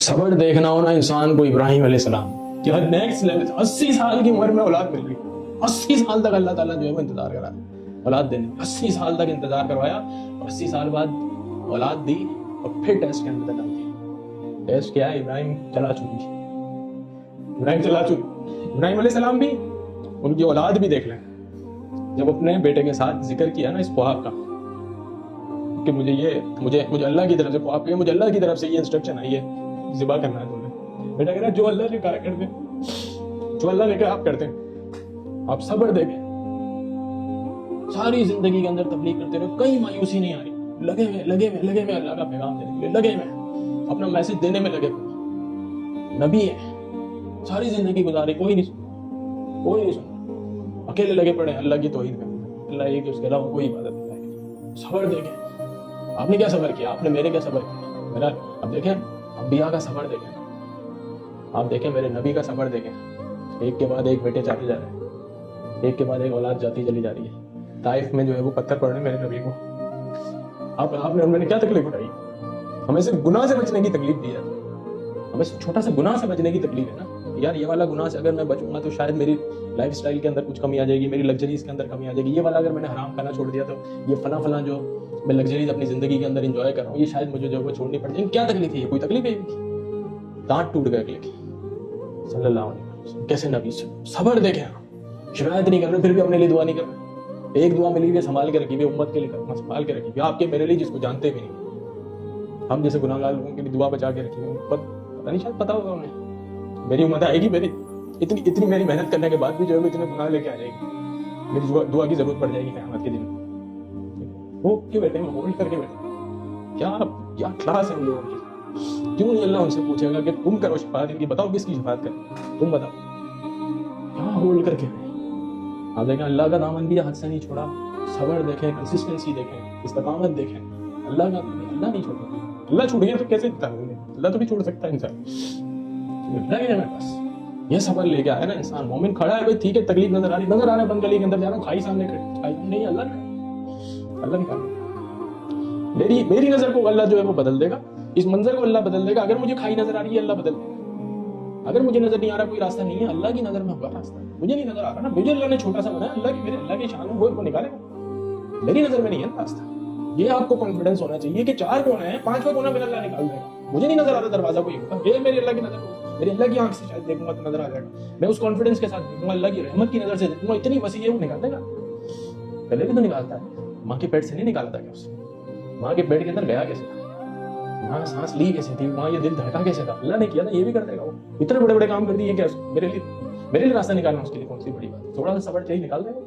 सबर देखना हो ना इंसान को इब्राहिम अलैहिस्सलाम क्या नेक्स्ट लेवल। 80 साल की उम्र में औलाद मिल गई। 80 साल तक अल्लाह ताला जो है वो इंतजार करा औलाद देने, 80 साल तक इंतजार करवाया, 80 साल बाद औलाद दी और फिर टेस्ट के अंदर डाल दिया। टेस्ट क्या है? इब्राहिम चला चुकी, इब्राहिम चला चुकी। इब्राहिम अलैहिस्सलाम भी, उनकी औलाद भी देख लें। जब अपने बेटे के साथ जिक्र किया ना इस ख्वाब का कि मुझे अल्लाह की तरफ से ख्वाब किया, मुझे अल्लाह की तरफ से ये इंस्ट्रक्शन आई है, ज़िबा करना है तुम्हें। बेटा कह रहा है जो अल्लाह ने कहा करते, जो अल्लाह ने कहा आप करते हैं। आप सब्र देखें, सारी जिंदगी के अंदर तबलीग करते रहे, कहीं मायूसी नहीं आ रही, लगे हुए अल्लाह का पैगाम देने के लिए, लगे हुए अपना मैसेज देने में लगे हुए। नबी है, सारी जिंदगी गुजारी, कोई नहीं सुना, अकेले लगे पड़े अल्लाह की तौहीद में, अल्लाह एक उसके अलावा कोई इबादत नहीं। सब्र देखें, आपने क्या सब्र किया, आपने मेरे क्या सब्र किया। मेरा अब देखें, अंबिया का सब्र देखें, आप देखें मेरे नबी का सब्र देखें। एक के बाद एक बेटे जाते जा रहे हैं, एक के बाद एक औलाद जाती चली जा रही है। ताइफ में जो है वो पत्थर पड़ रहे मेरे नबी को। आपने मैंने क्या तकलीफ उठाई? हमें सिर्फ गुनाह से बचने की तकलीफ दी है, हमें छोटा सा गुनाह से बचने की तकलीफ है ना यार। ये वाला गुनाह से अगर मैं बचूंगा तो शायद मेरी लाइफ स्टाइल के अंदर कुछ कमी आ जाएगी, मेरी लग्जरीज के अंदर कमी आ जाएगी। ये वाला अगर मैंने हराम खाना छोड़ दिया तो ये फला जो मैं लग्जरीज अपनी जिंदगी के अंदर एंजॉय कर रहा हूँ, ये शायद मुझे जो है छोड़नी पड़ जाएगी। क्या तकलीफ है? ये कोई तकलीफ है? दांत टूट गए अगले सल्लल्लाहु अलैहि वसल्लम। कैसे नबी सब्र देखें, शिकायत नहीं कर रहे फिर भी अपने लिए दुआ नहीं कर रहे। एक दुआ मिली हुई संभाल के रखी हुई, उम्मत के लिए संभाल के रखी हुई, आपके मेरे लिए जिसको जानते भी नहीं। हम जैसे गुनाहगार लोगों की भी दुआ बचा के रखी हुई, पता नहीं शायद पता होगा उन्हें मेरी उम्मत आएगी, मेरी इतनी मेरी मेहनत करने के बाद भी जो है इतने गुनाह लेके आ जाएगी, मेरी दुआ की जरूरत पड़ जाएगी क़यामत के दिन। वो क्यों बैठे हैं, होल्ड करके बैठे, क्या क्लास है उन लोगों की। क्यों नहीं अल्लाह उनसे पूछेगा कि तुम करो शफाअत इनकी, बताओ किसकी शफाअत करें, तुम बताओ, क्या होल्ड करके। आप देखें अल्लाह का दामन भी हाथ से नहीं छोड़ा। सब्र देखें, कंसिस्टेंसी देखें, इस्तिकामत देखें। अल्लाह नहीं छोड़ता। अल्लाह छूट गया तो कैसे अल्लाह तो भी छोड़ सकता है इंसान। बस ये सब्र लेके आया ना इंसान। मोमिन खड़ा है भाई, ठीक है, तकलीफ नजर आ रहा है, बंद गली के अंदर जा रहा हूँ, खाई सामने नहीं, अल्लाह नहीं कर। मेरी नजर को अल्लाह जो है वो बदल देगा, इस मंजर को अल्लाह बदल देगा। अगर मुझे खाई नजर आ रही है अल्लाह बदल देगा। अगर मुझे नजर नहीं आ रहा कोई रास्ता नहीं है, अल्लाह की नजर में होगा रास्ता। मुझे नहीं नजर आ रहा ना, मुझे अल्लाह ने छोटा सा बनाया, मेरे अल्लाह की शान वो निकालेगा। मेरी नजर में नहीं है रास्ता। ये आपको कॉन्फिडेंस होना चाहिए कि 4 कोने हैं, 5वां कोना मेरा अल्लाह निकाल देगा। मुझे नहीं नजर आ रहा दरवाजा कोई होगा, ये मेरी अल्लाह की नजर, मेरी अल्लाह की आंख से शायद देखूंगा तो नजर आ जाएगा। मैं उस कॉन्फिडेंस के साथ देखूंगा, अल्लाह की रहमत की नजर से देखूंगा, इतनी वसी है वो निकाल देगा। पहले भी तो निकालता है, माँ के पेट से नहीं निकाला था क्या उसने? माँ के पेट के अंदर गया कैसे था, वहाँ सांस ली कैसे थी, वहाँ ये दिल धड़का कैसे था, अल्लाह ने किया था, ये भी कर देगा वो। इतने बड़े काम कर दिए क्या मेरे लिए रास्ता निकालना, उसके लिए कौन सी बड़ी बात। थोड़ा सा सब्र चाहिए, निकाल देगा।